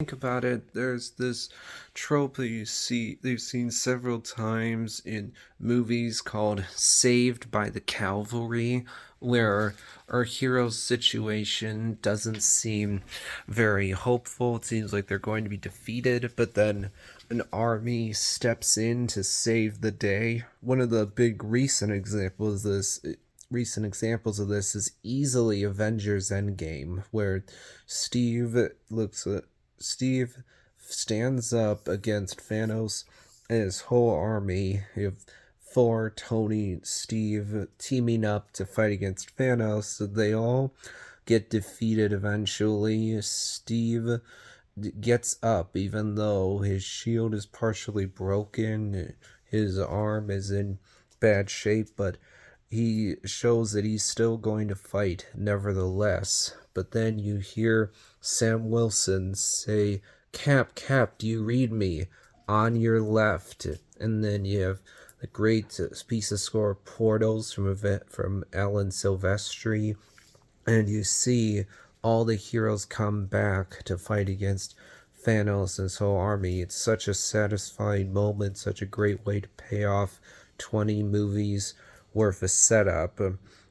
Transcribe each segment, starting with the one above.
Think about it, there's this trope that they've seen several times in movies called Saved by the Calvary, where our hero's situation doesn't seem very hopeful. It seems like they're going to be defeated, but then an army steps in to save the day. One of the big recent examples of this is easily Avengers Endgame, where Steve stands up against Thanos and his whole army. You have Thor, Tony, Steve teaming up to fight against Thanos. So they all get defeated eventually. Steve gets up even though his shield is partially broken. His arm is in bad shape, but he shows that he's still going to fight nevertheless. But then you hear Sam Wilson say, Cap, do you read me? On your left. And then you have the great piece of score Portals from Alan Silvestri. And you see all the heroes come back to fight against Thanos and his whole army. It's such a satisfying moment, such a great way to pay off 20 movies worth of setup.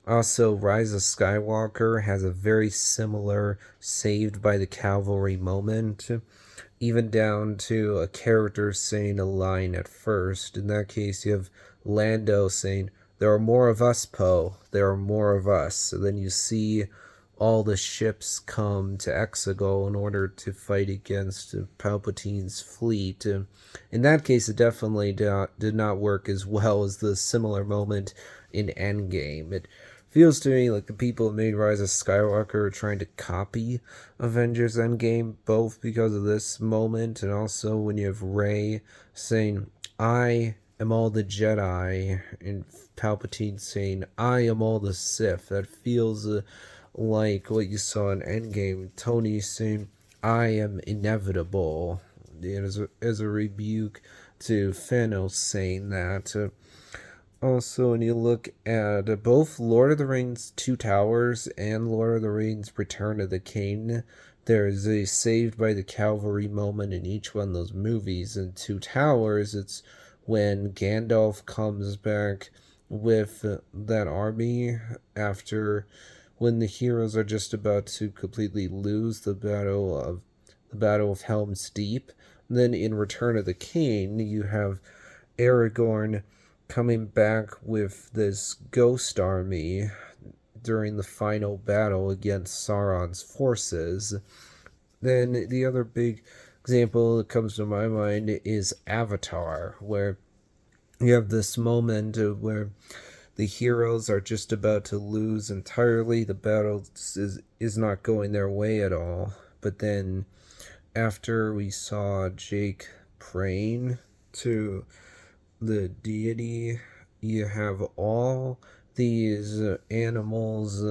Also, Rise of Skywalker has a very similar Saved by the Cavalry moment, even down to a character saying a line at first. In that case, you have Lando saying, "There are more of us, Poe. There are more of us." So then you see all the ships come to Exegol in order to fight against Palpatine's fleet. In that case, it definitely did not work as well as the similar moment in Endgame. It feels to me like the people who made Rise of Skywalker are trying to copy Avengers Endgame, both because of this moment and also when you have Rey saying, "I am all the Jedi," and Palpatine saying, "I am all the Sith." That feels like what you saw in Endgame. Tony saying, "I am inevitable," as a rebuke to Thanos saying that. Also, when you look at both Lord of the Rings Two Towers and Lord of the Rings Return of the King, there's a Saved by the Cavalry moment in each one of those movies. In Two Towers, it's when Gandalf comes back with that army after when the heroes are just about to completely lose the battle of Helm's Deep. And then in Return of the King, you have Aragorn coming back with this ghost army during the final battle against Sauron's forces. Then the other big example that comes to my mind is Avatar, where you have this moment where the heroes are just about to lose entirely. The battle is not going their way at all. But then, after we saw Jake praying to the deity, you have all these animals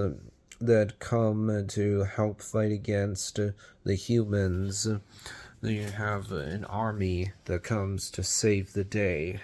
that come to help fight against the humans. Then you have an army that comes to save the day.